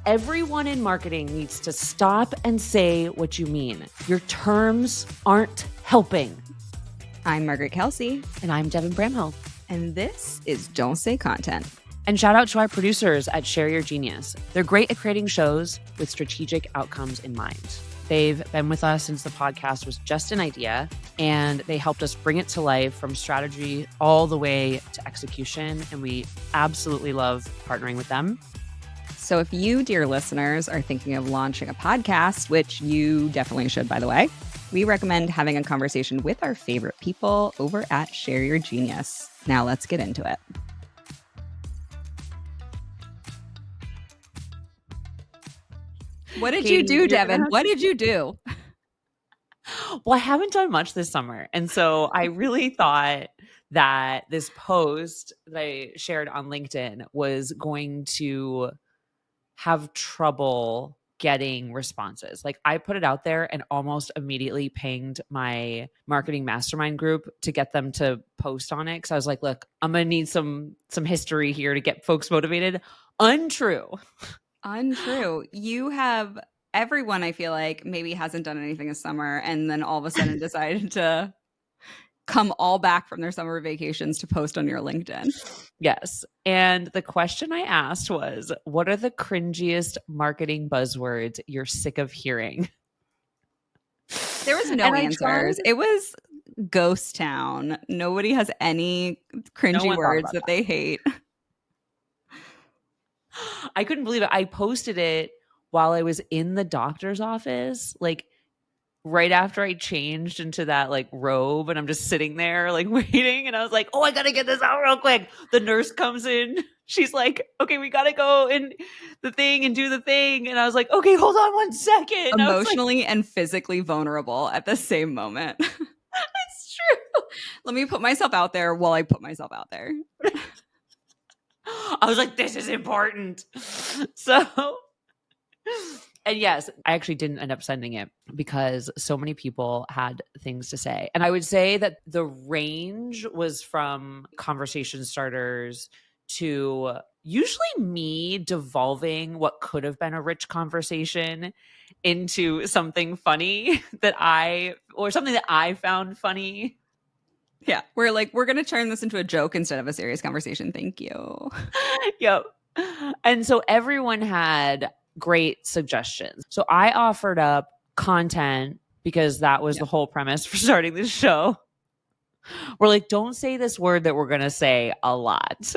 Everyone in marketing needs to stop and say what you mean. Your terms aren't helping. I'm Margaret Kelsey. And I'm Devin Bramhill. And this is Don't Say Content. And shout out to our producers at Share Your Genius. They're great at creating shows with strategic outcomes in mind. They've been with us since the podcast was just an idea, and they helped us bring it to life from strategy all the way to execution. And we absolutely love partnering with them. So if you, dear listeners, are thinking of launching a podcast, which you definitely should, by the way, we recommend having a conversation with our favorite people over at Share Your Genius. Now let's get into it. What did you do, Devin? What did you do? Well, I haven't done much this summer. And so I really thought that this post that I shared on LinkedIn was going to have trouble getting responses. Like, I put it out there and almost immediately pinged my marketing mastermind group to get them to post on it. Because I was like, look, I'm going to need some history here to get folks motivated. Untrue. You have everyone, I feel like, maybe hasn't done anything this summer and then all of a sudden decided to come all back from their summer vacations to post on your LinkedIn. Yes. And the question I asked was, what are the cringiest marketing buzzwords you're sick of hearing? There was no answers. It was ghost town. Nobody has any cringy words that they hate. I couldn't believe it. I posted it while I was in the doctor's office, like right after I changed into that like robe, and I'm just sitting there like waiting. And I was like, oh, I got to get this out real quick. The nurse comes in. She's like, okay, we got to go in the thing and do the thing. And I was like, okay, hold on 1 second. Emotionally and physically vulnerable at the same moment. It's true. Let me put myself out there while I put myself out there. I was like, this is important. So, and yes, I actually didn't end up sending it because so many people had things to say. And I would say that the range was from conversation starters to usually me devolving what could have been a rich conversation into something funny or something that I found funny. Yeah, we're like, we're going to turn this into a joke instead of a serious conversation. Thank you. Yep. And so everyone had great suggestions. So I offered up content because that was the whole premise for starting this show. We're like, don't say this word that we're going to say a lot.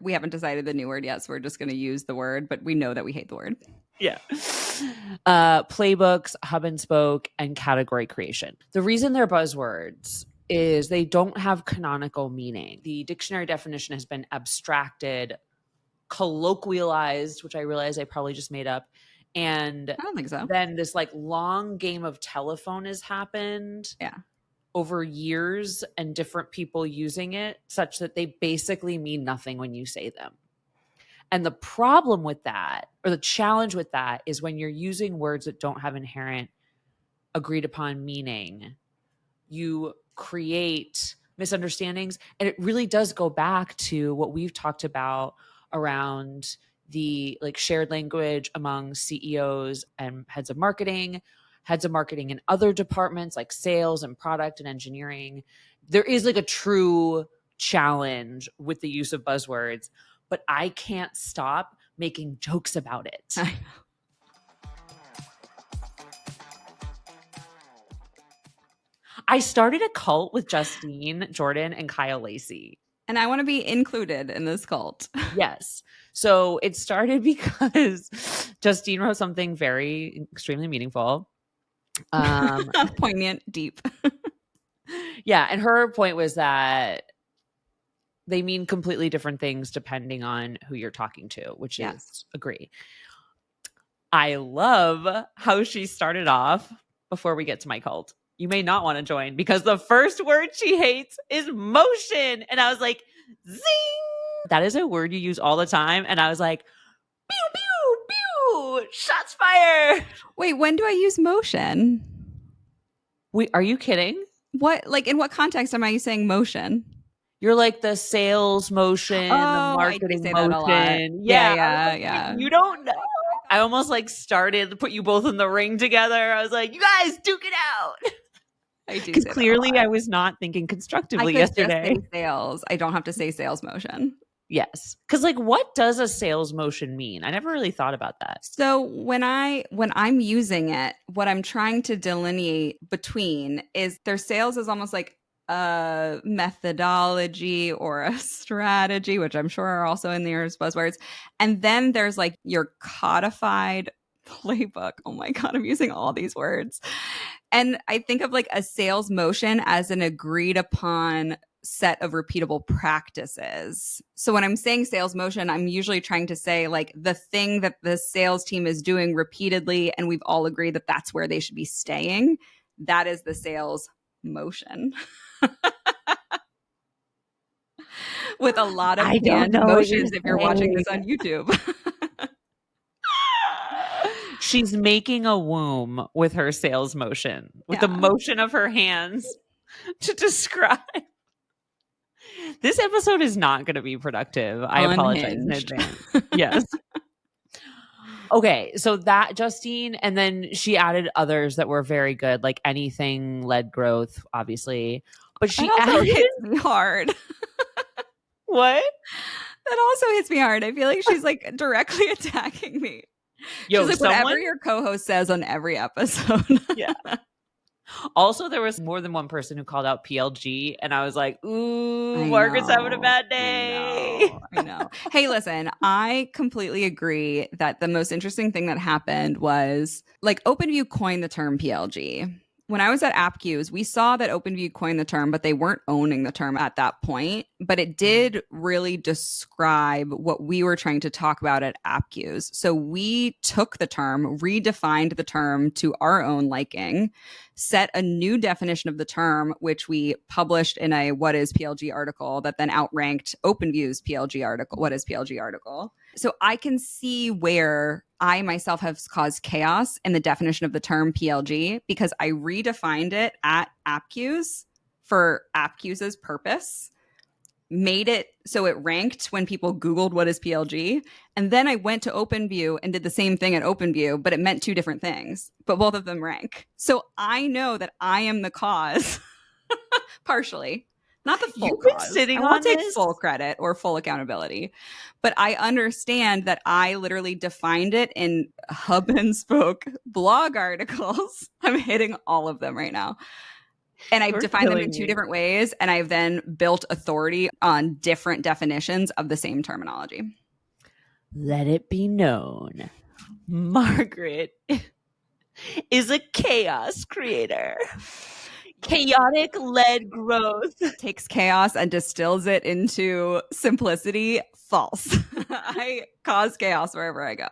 We haven't decided the new word yet, so we're just going to use the word, but we know that we hate the word. Yeah. Playbooks, hub and spoke, and category creation. The reason they're buzzwords is they don't have canonical meaning. The dictionary definition has been abstracted, colloquialized, which I realize I probably just made up. And I don't think so. Then this like long game of telephone has happened over years and different people using it such that they basically mean nothing when you say them. And the problem with that, or the challenge with that, is when you're using words that don't have inherent agreed upon meaning, you create misunderstandings. And it really does go back to what we've talked about around the like shared language among CEOs and heads of marketing in other departments like sales and product and engineering. There is like a true challenge with the use of buzzwords, but I can't stop making jokes about it. I started a cult with Justine Jordan and Kyle Lacey. And I want to be included in this cult. Yes. So it started because Justine wrote something very extremely meaningful. Poignant, deep. Yeah. And her point was that they mean completely different things depending on who you're talking to, which is agree. I love how she started off before we get to my cult. You may not want to join because the first word she hates is motion. And I was like, zing. That is a word you use all the time. And I was like, pew, pew, pew, shots fired. Wait, when do I use motion? Wait, are you kidding? What, like, in what context am I saying motion? You're like the sales motion, the marketing motion. Yeah. You don't know. I almost like started to put you both in the ring together. I was like, you guys duke it out. I do Because say that a clearly lot. I was not thinking I constructively could just yesterday. say sales. I don't have to say sales motion. Yes. Because like what does a sales motion mean? I never really thought about that. So when I'm using it, what I'm trying to delineate between is their sales is almost like a methodology or a strategy, which I'm sure are also in there as buzzwords. And then there's like your codified playbook. Oh my God, I'm using all these words. And I think of like a sales motion as an agreed upon set of repeatable practices. So when I'm saying sales motion, I'm usually trying to say like the thing that the sales team is doing repeatedly and we've all agreed that that's where they should be staying. That is the sales motion. With a lot of I don't hand know what you're motions if you're watching saying. this on YouTube. She's making a womb with her sales motion, with the Yeah. motion of her hands to describe. This episode is not going to be productive. I apologize in Unhinged. advance. Yes. Okay, so that Justine, and then she added others that were very good, like anything led growth, obviously. But That she also added hits me hard. what? That also hits me hard. I feel like she's like directly attacking me. Yo, She's like, someone. whatever your co-host says on every episode. Yeah. Also, there was more than one person who called out PLG, and I was like, ooh, Margaret's having a bad day. I know. Hey, listen, I completely agree that the most interesting thing that happened was like OpenView coined the term PLG. When I was at AppQs, we saw that OpenView coined the term, but they weren't owning the term at that point. But it did really describe what we were trying to talk about at AppQs. So we took the term, redefined the term to our own liking, set a new definition of the term, which we published in a What is PLG article that then outranked OpenView's PLG article, What is PLG article. So I can see where I myself have caused chaos in the definition of the term PLG because I redefined it at AppQs for AppQs's purpose, made it so it ranked when people Googled what is PLG. And then I went to OpenView and did the same thing at OpenView, but it meant two different things, but both of them rank. So I know that I am the cause, partially. Not the full You've been cause. sitting I won't on take this full credit or full accountability, but I understand that I literally defined it in hub and spoke blog articles. I'm hitting all of them right now. And I've You're defined them in killing two me. different ways. And I've then built authority on different definitions of the same terminology. Let it be known, Margaret is a chaos creator. Chaotic led growth. Takes chaos and distills it into simplicity. False. I cause chaos wherever I go.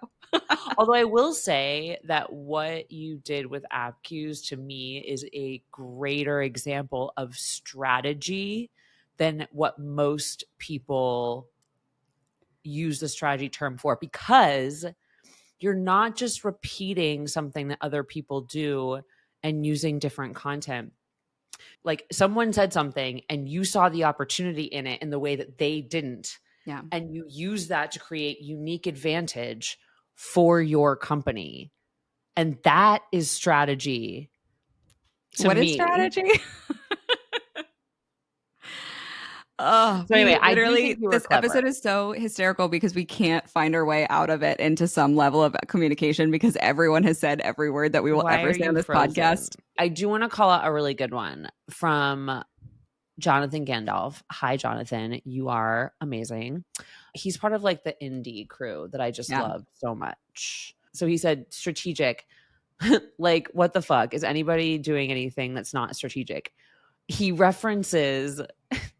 Although I will say that what you did with AppQs to me is a greater example of strategy than what most people use the strategy term for, because you're not just repeating something that other people do and using different content. Like someone said something and you saw the opportunity in it in the way that they didn't. Yeah. And you use that to create unique advantage for your company. And that is strategy to What is me. strategy? Oh, So anyway, I do literally, think you were this clever. episode is so hysterical because we can't find our way out of it into some level of communication because everyone has said every word that we will Why ever are say you on this frozen? podcast. I do want to call out a really good one from Jonathan Gandalf. Hi, Jonathan. You are amazing. He's part of like the indie crew that I just love so much. So he said strategic. Like, what the fuck? Is anybody doing anything that's not strategic? He references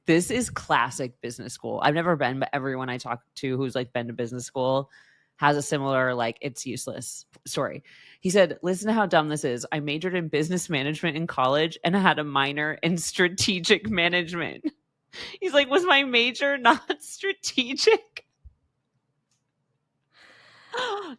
this is classic business school. I've never been, but everyone I talk to who's like been to business school has a similar like it's useless story. He said, listen to how dumb this is. I majored in business management in college and had a minor in strategic management. He's like, was my major not strategic?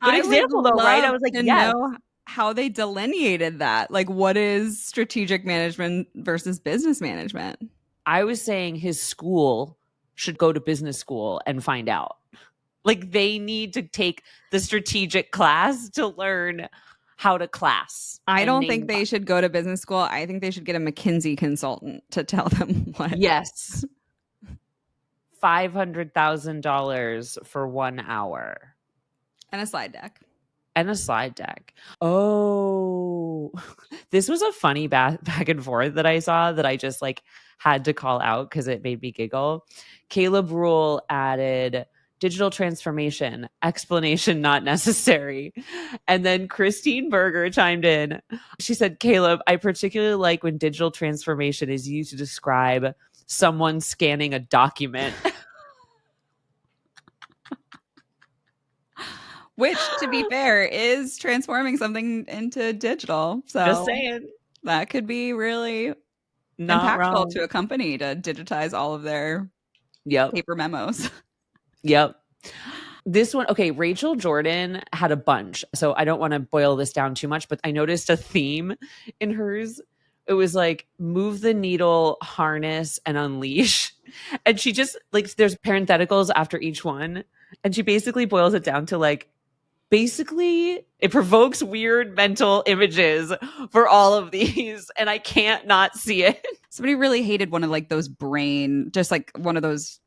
Good example though, right? I was like, yes. Know how they delineated that. Like, what is strategic management versus business management? I was saying his school should go to business school and find out. Like they need to take the strategic class to learn how to class I and don't think name. they should go to business school. I think they should get a McKinsey consultant to tell them what. Yes. $500,000 for 1 hour. And a slide deck. And a slide deck. Oh, this was a funny back and forth that I saw that I just like had to call out because it made me giggle. Caleb Rule added digital transformation, explanation not necessary. And then Christine Berger chimed in. She said, Caleb, I particularly like when digital transformation is used to describe someone scanning a document. Which, to be fair, is transforming something into digital. So Just saying. that could be really Not impactful wrong. to a company to digitize all of their Yep. paper memos. Yep. This one, okay, Rachel Jordan had a bunch. So I don't want to boil this down too much, but I noticed a theme in hers. It was like move the needle, harness, and unleash. And she just like, there's parentheticals after each one. And she basically boils it down to like, basically, it provokes weird mental images for all of these. And I can't not see it. Somebody really hated one of like those brain, just like one of those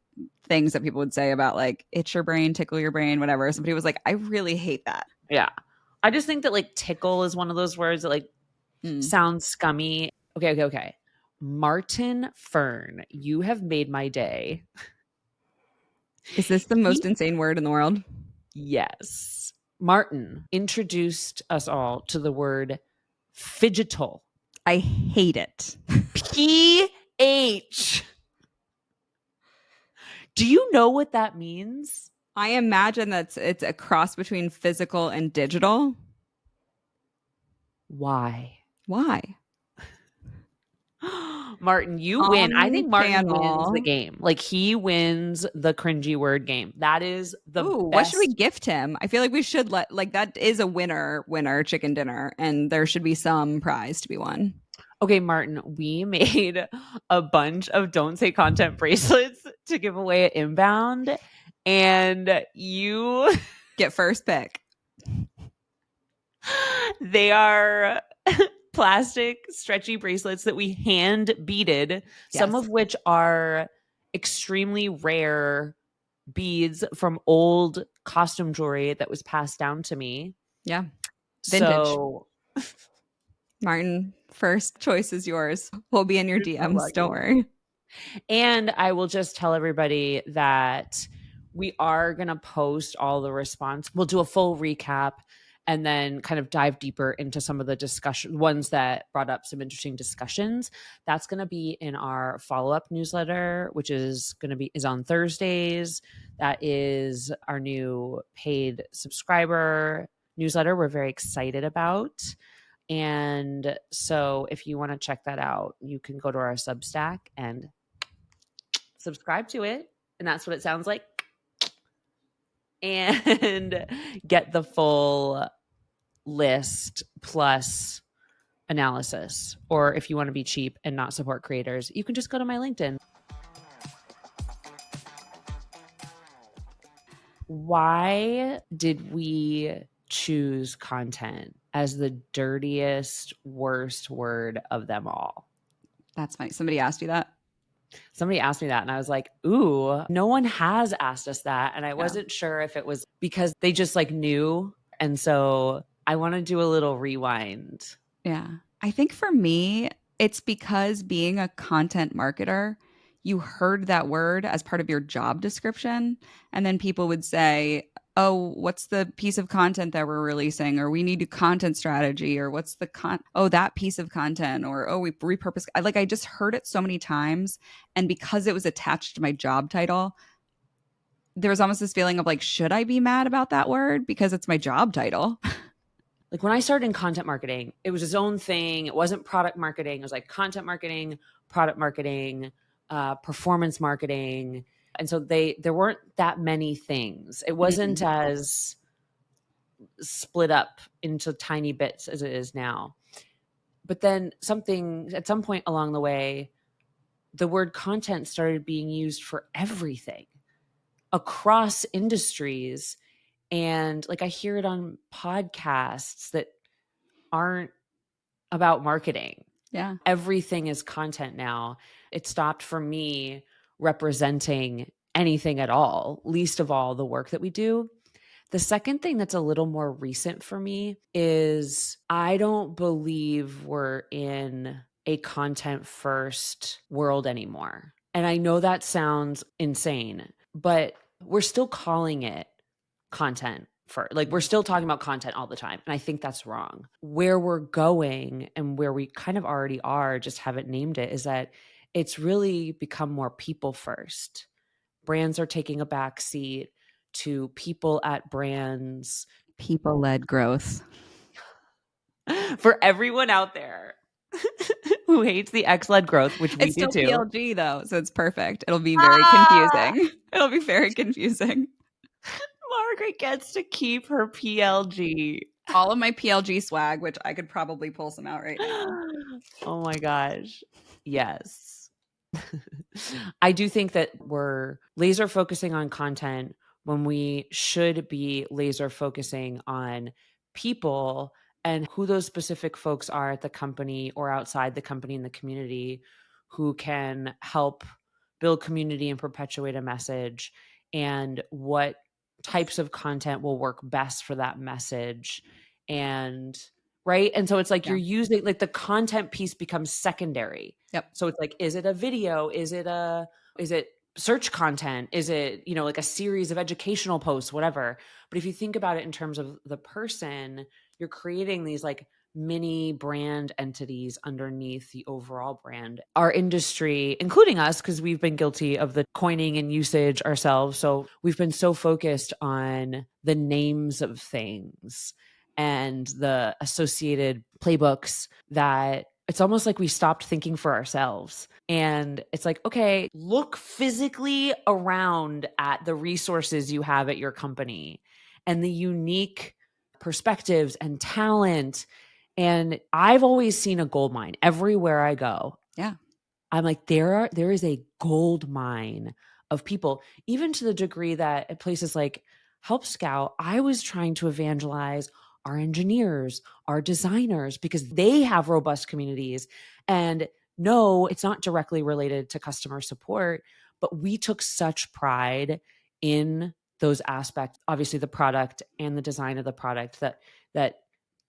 things that people would say about like itch your brain, tickle your brain, whatever. Somebody was like, I really hate that. Yeah. I just think that like tickle is one of those words that like sounds scummy. Okay. Martin Fern, you have made my day. Is this the most insane word in the world? Yes. Martin introduced us all to the word fidgetal. I hate it. PH. Do you know what that means? I imagine it's a cross between physical and digital. Why? Martin, you win. I think Martin wins the game. Like he wins the cringy word game. That is the best. What should we gift him? I feel like we should like that is a winner chicken dinner, and there should be some prize to be won. Okay, Martin, we made a bunch of Don't Say Content bracelets to give away at Inbound, and you get first pick. They are plastic stretchy bracelets that we hand beaded, some of which are extremely rare beads from old costume jewelry that was passed down to me. Yeah. Vintage. So Martin, first choice is yours. We'll be in your DMs. Don't worry. And I will just tell everybody that we are going to post all the response. We'll do a full recap and then kind of dive deeper into some of the discussion ones that brought up some interesting discussions. That's going to be in our follow-up newsletter, which is on Thursdays. That is our new paid subscriber newsletter we're very excited about. And so if you want to check that out, you can go to our Substack and subscribe to it. And that's what it sounds like. And get the full list plus analysis. Or if you want to be cheap and not support creators, you can just go to my LinkedIn. Why did we choose content as the dirtiest, worst word of them all? That's funny. Somebody asked you that? Somebody asked me that and I was like, ooh, no one has asked us that. And I wasn't sure if it was because they just like knew. And so I want to do a little rewind. Yeah. I think for me, it's because being a content marketer, you heard that word as part of your job description. And then people would say, oh, what's the piece of content that we're releasing? Or we need a content strategy, or what's the that piece of content, or oh, we repurpose. I just heard it so many times. And because it was attached to my job title, there was almost this feeling of like, should I be mad about that word because it's my job title? Like when I started in content marketing, it was its own thing. It wasn't product marketing. It was like content marketing, product marketing, performance marketing. And so there weren't that many things. It wasn't as split up into tiny bits as it is now. But then at some point along the way, the word content started being used for everything. across industries. And like I hear it on podcasts that aren't about marketing. Yeah. Everything is content now. It stopped for me representing anything at all, least of all the work that we do. The second thing that's a little more recent for me is I don't believe we're in a content first world anymore. And I know that sounds insane, but we're still calling it content for, like, we're still talking about content all the time. And I think that's wrong. Where we're going and where we kind of already are, just haven't named it, is that it's really become more people first. Brands are taking a back seat to people at brands. People-led growth. For everyone out there who hates the X-led growth, which we It's do still too. PLG though, so it's perfect. It'll be very confusing. It'll be very confusing. Margaret gets to keep her PLG. All of my PLG swag, which I could probably pull some out right now. Oh my gosh. Yes. I do think that we're laser focusing on content when we should be laser focusing on people and who those specific folks are at the company or outside the company in the community who can help build community and perpetuate a message, and what types of content will work best for that message. And right. And so it's like Yeah. you're using, like, the content piece becomes secondary. Yep. So it's like, is it a video? Is it search content? Is it, like a series of educational posts, whatever. But if you think about it in terms of the person, you're creating these like mini brand entities underneath the overall brand. Our industry, including us, because we've been guilty of the coining and usage ourselves. So we've been so focused on the names of things and the associated playbooks that it's almost like we stopped thinking for ourselves. And it's like, okay, look physically around at the resources you have at your company and the unique perspectives and talent. And I've always seen a gold mine everywhere I go. Yeah. I'm like, there is a gold mine of people, even to the degree that at places like Help Scout, I was trying to evangelize our engineers, our designers, because they have robust communities. And no, it's not directly related to customer support, but we took such pride in those aspects, obviously the product and the design of the product, that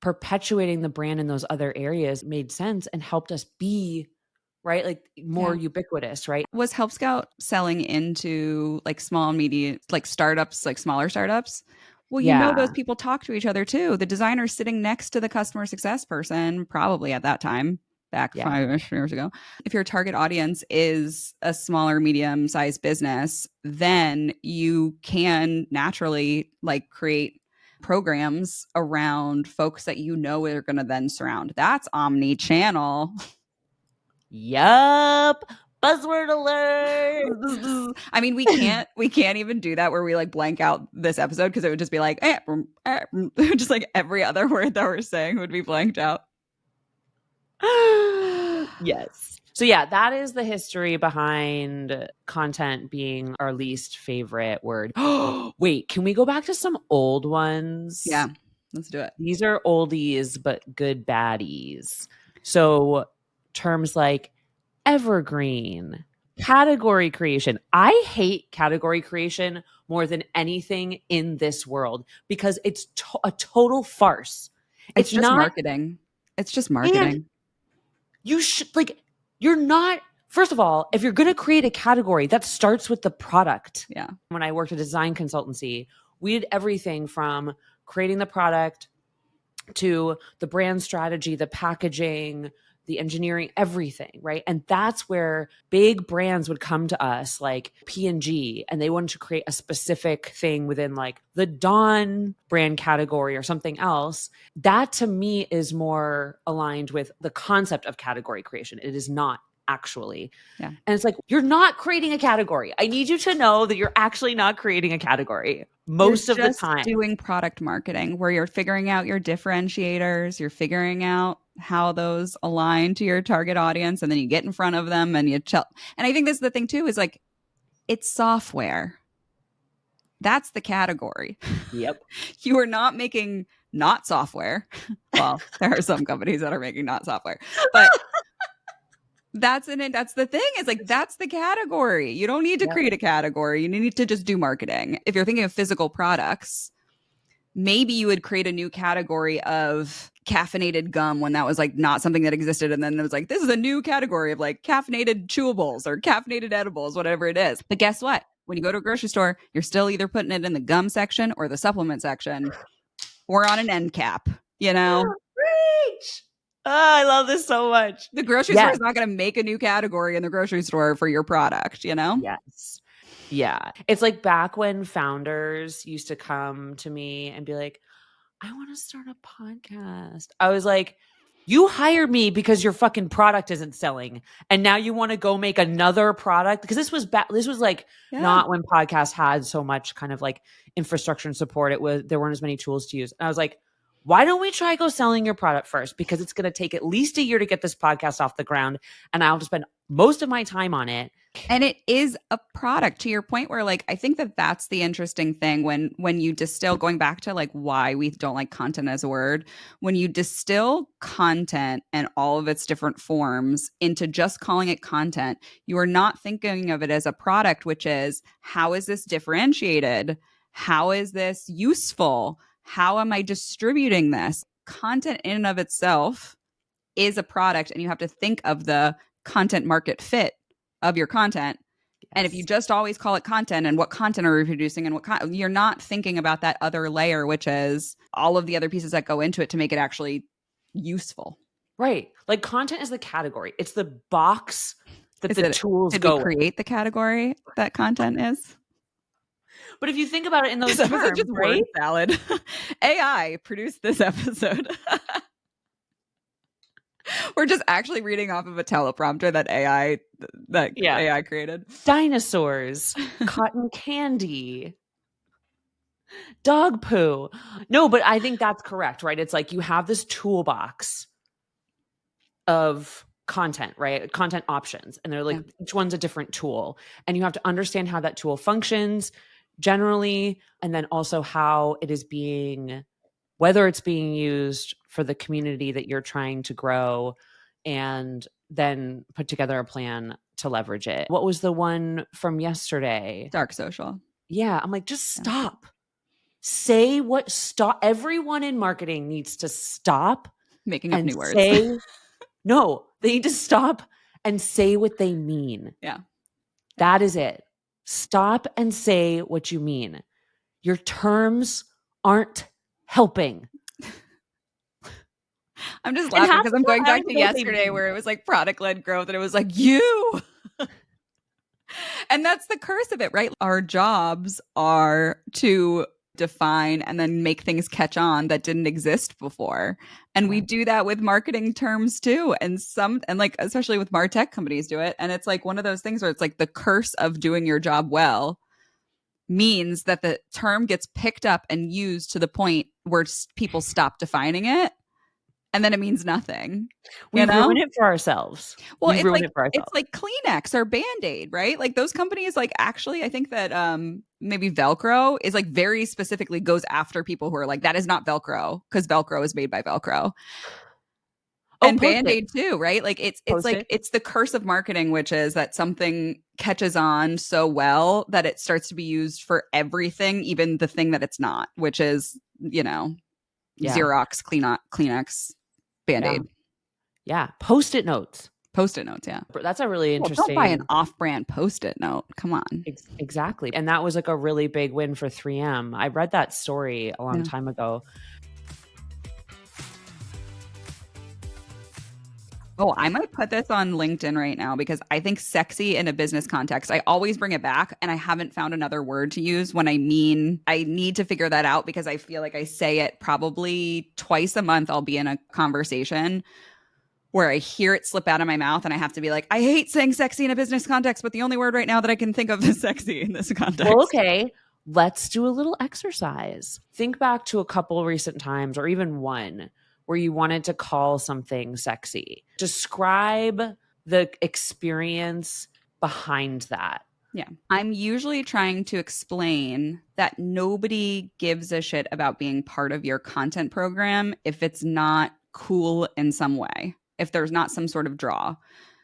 perpetuating the brand in those other areas made sense and helped us be right, like more ubiquitous, right? Was Help Scout selling into like small, medium, like startups, like smaller startups? Well, those Yeah. people talk to each other too. The designer's sitting next to the customer success person, probably at that time, back Yeah. 5-ish years ago. If your target audience is a smaller, medium-sized business, then you can naturally like create programs around folks that are going to then surround. That's omni-channel. Yup. Buzzword alert. I mean, we can't even do that where we like blank out this episode because it would just be like, just like every other word that we're saying would be blanked out. Yes. So yeah, that is the history behind content being our least favorite word. Wait, can we go back to some old ones? Yeah, let's do it. These are oldies, but good baddies. So terms like evergreen, category creation. I hate category creation more than anything in this world because it's a total farce. It's just not marketing. It's just marketing. And you should, like, you're not, first of all, if you're going to create a category, that starts with the product. Yeah. When I worked at a design consultancy, we did everything from creating the product to the brand strategy, the packaging, the engineering, everything, right? And that's where big brands would come to us like P&G, and they wanted to create a specific thing within like the Dawn brand category or something else. That to me is more aligned with the concept of category creation. It is not actually. Yeah. And it's like, you're not creating a category. I need you to know that you're actually not creating a category most of the time. Doing product marketing where you're figuring out your differentiators, you're figuring out how those align to your target audience, and then you get in front of them and you tell. And I think this is the thing too, is like, it's software. That's the category. Yep. You are not making not software. Well, there are some companies that are making not software, but that's the thing. It's like, that's the category. You don't need to Yep. create a category. You need to just do marketing. If you're thinking of physical products, maybe you would create a new category of caffeinated gum when that was like not something that existed. And then it was like, this is a new category of like caffeinated chewables or caffeinated edibles, whatever it is. But guess what? When you go to a grocery store, you're still either putting it in the gum section or the supplement section or on an end cap, you know? Preach. Oh, I love this so much. The grocery store is not going to make a new category in the grocery store for your product, you know? Yes. Yeah. It's like back when founders used to come to me and be like, I want to start a podcast. I was like, you hired me because your fucking product isn't selling. And now you want to go make another product? Because this was like not when podcasts had so much kind of like infrastructure and support. There weren't as many tools to use. And I was like, why don't we try go selling your product first? Because it's going to take at least a year to get this podcast off the ground. And I'll just spend most of my time on it. And it is a product, to your point, where like I think that that's the interesting thing when you distill, going back to like why we don't like content as a word, when you distill content and all of its different forms into just calling it content, you are not thinking of it as a product, which is, how is this differentiated? How is this useful? How am I distributing this? Content in and of itself is a product, and you have to think of the content market fit of your content. Yes. And if you just always call it content and what content are we producing and you're not thinking about that other layer, which is all of the other pieces that go into it to make it actually useful. Right. Like content is the category. It's the box that the tools go in. Did we create the category that content is? But if you think about it in those terms, just right? Word salad. AI produced this episode. We're just actually reading off of a teleprompter that AI created. Dinosaurs, cotton candy, dog poo. No, but I think that's correct, right? It's like you have this toolbox of content, right? Content options. And they're like, each one's a different tool. And you have to understand how that tool functions generally, and then also how it is whether it's being used for the community that you're trying to grow, and then put together a plan to leverage it. What was the one from yesterday? Dark social. Yeah. I'm like, just stop. Everyone in marketing needs to stop making up new words. No, they need to stop and say what they mean. Yeah. That is it. Stop and say what you mean. Your terms aren't helping. I'm just laughing because I'm going back to yesterday where it was like product-led growth and it was like, you. And that's the curse of it, right? Our jobs are to define and then make things catch on that didn't exist before. And we do that with marketing terms too. And like, especially with MarTech companies do it. And it's like one of those things where it's like the curse of doing your job well means that the term gets picked up and used to the point where people stop defining it. And then it means nothing. We ruin it for ourselves. Well, it's like Kleenex or Band-Aid, right? Like those companies, like actually, I think that maybe Velcro is like very specifically goes after people who are like, that is not Velcro because Velcro is made by Velcro. And Band-Aid too, right? Like it's the curse of marketing, which is that something catches on so well that it starts to be used for everything, even the thing that it's not, which is, Xerox, Kleenex, Band-Aid. Yeah. Post-it notes. Yeah. That's a really interesting. Don't buy an off-brand Post-it note. Come on. Exactly. And that was like a really big win for 3M. I read that story a long time ago. Oh, I might put this on LinkedIn right now because I think sexy in a business context, I always bring it back and I haven't found another word to use when I need to figure that out because I feel like I say it probably twice a month. I'll be in a conversation where I hear it slip out of my mouth and I have to be like, I hate saying sexy in a business context, but the only word right now that I can think of is sexy in this context. Well, okay. Let's do a little exercise. Think back to a couple recent times or even one where you wanted to call something sexy. Describe the experience behind that. Yeah. I'm usually trying to explain that nobody gives a shit about being part of your content program if it's not cool in some way, if there's not some sort of draw.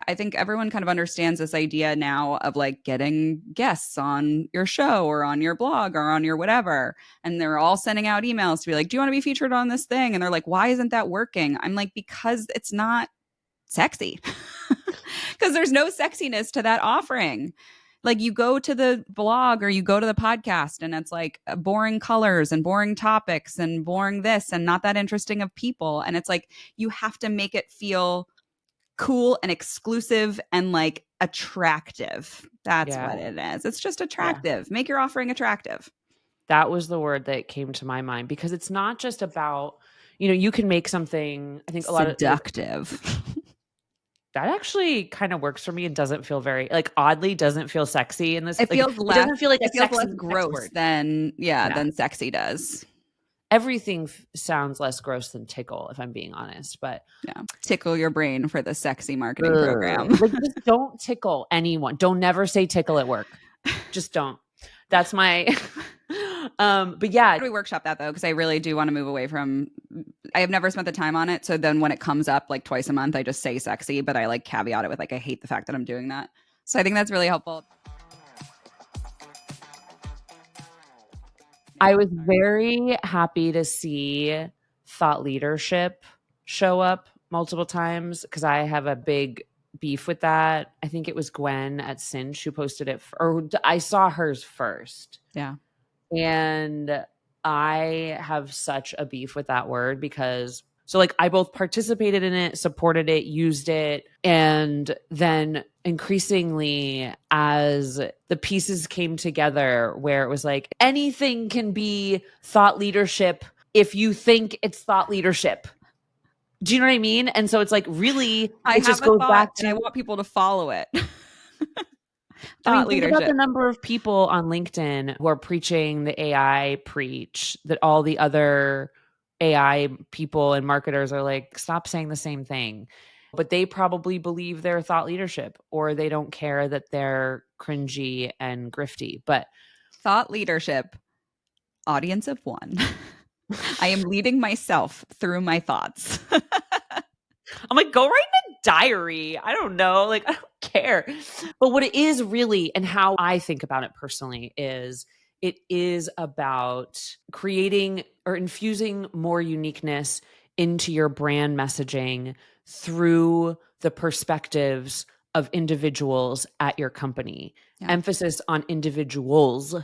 I think everyone kind of understands this idea now of like getting guests on your show or on your blog or on your whatever. And they're all sending out emails to be like, do you want to be featured on this thing? And they're like, why isn't that working? I'm like, because it's not sexy. Because there's no sexiness to that offering. Like you go to the blog or you go to the podcast and it's like boring colors and boring topics and boring this and not that interesting of people. And it's like you have to make it feel cool and exclusive and like attractive. That's Yeah. what it is. It's just Yeah. attractive. Make your offering attractive. That was the word that came to my mind because it's not just about, you can make something, I think a lot of Seductive. that actually kind of works for me and doesn't feel very like oddly doesn't feel sexy in this It like feels it less doesn't feel like a it feels sexy less sex gross word. than Yeah. than sexy does. Everything sounds less gross than tickle if I'm being honest, but Yeah. Tickle your brain for the sexy marketing program. like just don't tickle anyone. Don't never say tickle at work. Just don't. That's my but yeah. How do we workshop that though? Because I really do want to move away from I have never spent the time on it. So then when it comes up like twice a month, I just say sexy, but I like caveat it with like I hate the fact that I'm doing that. So I think that's really helpful. I was very happy to see thought leadership show up multiple times because I have a big beef with that. I think it was Gwen at Cinch who posted it, or I saw hers first. Yeah. And I have such a beef with that word because so like I both participated in it, supported it, used it, and then increasingly as the pieces came together where it was like anything can be thought leadership if you think it's thought leadership. Do you know what I mean? And so it's like really I it just have a goes thought back and I to want people to follow it. I mean, Thought think about the leadership. number of people on LinkedIn who are preaching the AI preach that all the other AI people and marketers are like, stop saying the same thing. But they probably believe they're thought leadership or they don't care that they're cringy and grifty. But Thought leadership, audience of one. I am leading myself through my thoughts. I'm like, go write in a diary. I don't know. Like, I don't care. But what it is really, and how I think about it personally, is it is about creating or infusing more uniqueness into your brand messaging through the perspectives of individuals at your company. Yeah. Emphasis on individuals,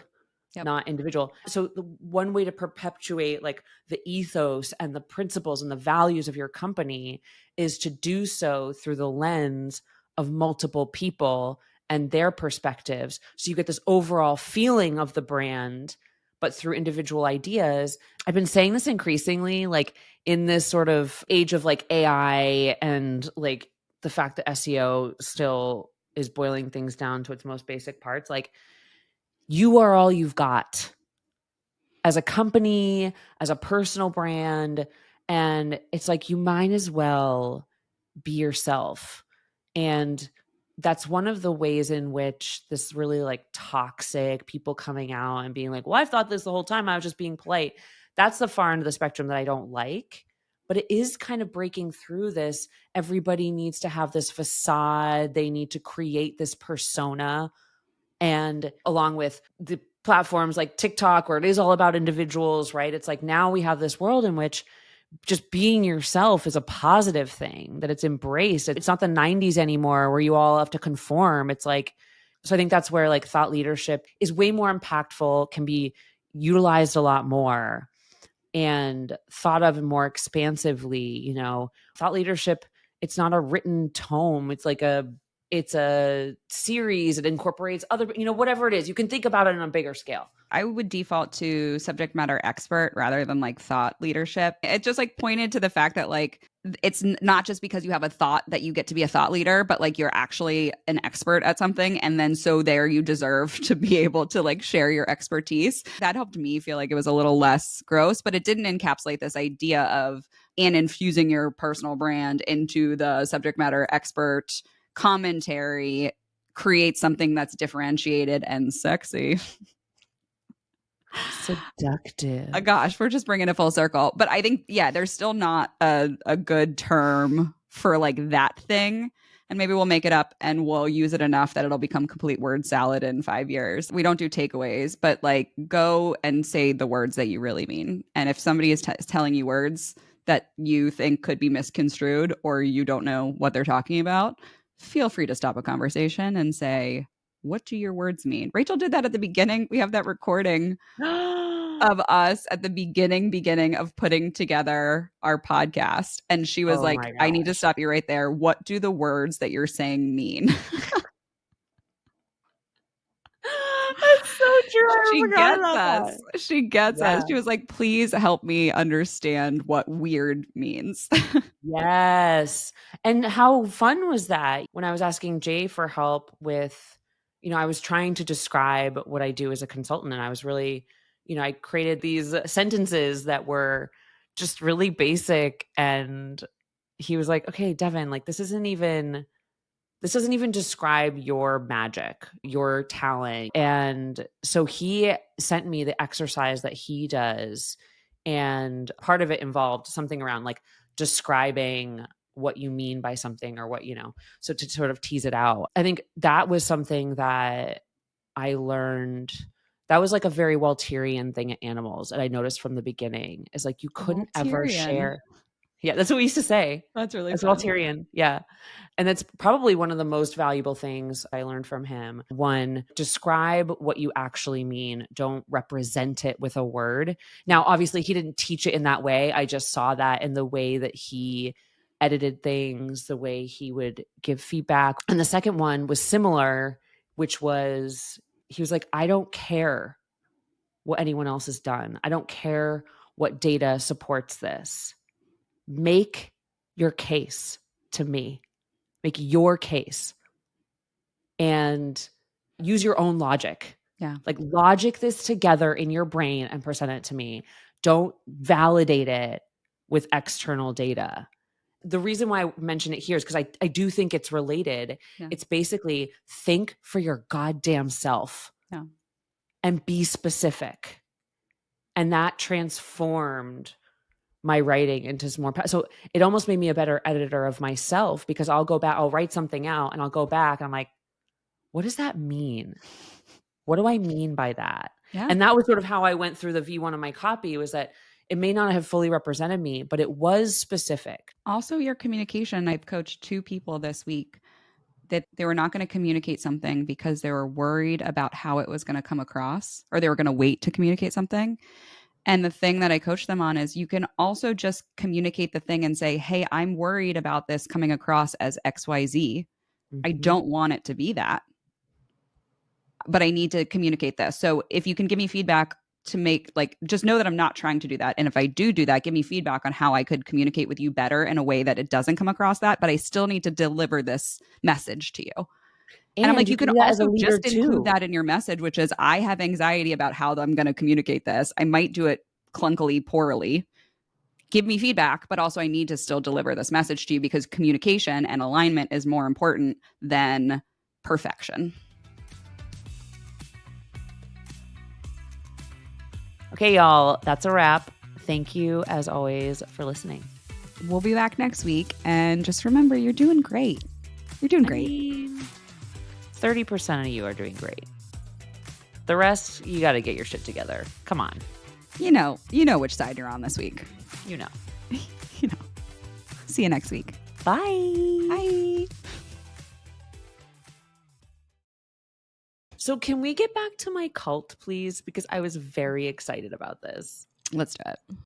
Yep. not individual. So the one way to perpetuate like the ethos and the principles and the values of your company is to do so through the lens of multiple people and their perspectives. So you get this overall feeling of the brand, but through individual ideas. I've been saying this increasingly, like in this sort of age of like AI and like the fact that SEO still is boiling things down to its most basic parts. Like you are all you've got as a company, as a personal brand. And it's like you might as well be yourself. And that's one of the ways in which this really like toxic people coming out and being like, well, I've thought this the whole time. I was just being polite. That's the far end of the spectrum that I don't like. But it is kind of breaking through this. Everybody needs to have this facade. They need to create this persona. And along with the platforms like TikTok, where it is all about individuals, right? It's like now we have this world in which just being yourself is a positive thing, that it's embraced. It's not the 90s anymore where you all have to conform. It's like, so I think that's where like thought leadership is way more impactful, can be utilized a lot more and thought of more expansively. Thought leadership, it's not a written tome. It's a series. It incorporates other, whatever it is. You can think about it on a bigger scale. I would default to subject matter expert rather than like thought leadership. It just like pointed to the fact that like it's not just because you have a thought that you get to be a thought leader, but like you're actually an expert at something. And then so there you deserve to be able to like share your expertise. That helped me feel like it was a little less gross, but it didn't encapsulate this idea of and infusing your personal brand into the subject matter expert commentary create something that's differentiated and sexy. Seductive. Gosh, we're just bringing it full circle. But I think, yeah, there's still not a good term for like that thing. And maybe we'll make it up and we'll use it enough that it'll become complete word salad in 5 years. We don't do takeaways, but like go and say the words that you really mean. And if somebody is telling you words that you think could be misconstrued or you don't know what they're talking about, feel free to stop a conversation and say, what do your words mean? Rachel did that at the beginning. We have that recording of us at the beginning of putting together our podcast. And she was Oh like, my I need to gosh. stop you right there. What do the words that you're saying mean? That's so true. I She forgot gets about us. that. She gets us. Yeah. She was like, please help me understand what weird means. Yes. And how fun was that? When I was asking Jay for help with, I was trying to describe what I do as a consultant, and I was really, I created these sentences that were just really basic. And he was like, okay, Devin, like this doesn't even describe your magic, your talent. And so he sent me the exercise that he does. And part of it involved something around like describing what you mean by something or what, so to sort of tease it out. I think that was something that I learned. That was like a very Walterian thing at Animals. And I noticed from the beginning is like you couldn't ever Walterian. share. Yeah, that's what we used to say. That's really That's fun. Walterian. Yeah. And that's probably one of the most valuable things I learned from him. One, describe what you actually mean. Don't represent it with a word. Now, obviously, he didn't teach it in that way. I just saw that in the way that he edited things, the way he would give feedback. And the second one was similar, which was he was like, I don't care what anyone else has done. I don't care what data supports this. Make your case to me. Make your case and use your own logic. Yeah. Like logic this together in your brain and present it to me. Don't validate it with external data. The reason why I mention it here is because I do think it's related. Yeah. It's basically think for your goddamn self. Yeah. And be specific. And that transformed my writing into some more. So it almost made me a better editor of myself because I'll go back, I'll write something out and I'll go back and I'm like, what does that mean? What do I mean by that? Yeah. And that was sort of how I went through the V1 of my copy, was that it may not have fully represented me, but it was specific. Also, your communication. I've coached 2 people this week that they were not going to communicate something because they were worried about how it was going to come across, or they were going to wait to communicate something. And the thing that I coach them on is you can also just communicate the thing and say, hey, I'm worried about this coming across as XYZ. I don't want it to be that, but I need to communicate this. So if you can give me feedback to make, like, just know that I'm not trying to do that. And if I do that, give me feedback on how I could communicate with you better in a way that it doesn't come across that, but I still need to deliver this message to you. And I'm like, you can do that as a also leader just include too. that in your message, which is, I have anxiety about how I'm going to communicate this. I might do it clunkily, poorly. Give me feedback, but also I need to still deliver this message to you because communication and alignment is more important than perfection. Okay, y'all, that's a wrap. Thank you, as always, for listening. We'll be back next week. And just remember, you're doing great. You're doing great. 30% of you are doing great. The rest, you got to get your shit together. Come on. You know which side you're on this week. You know. See you next week. Bye. Bye. So can we get back to my cult, please? Because I was very excited about this. Let's do it.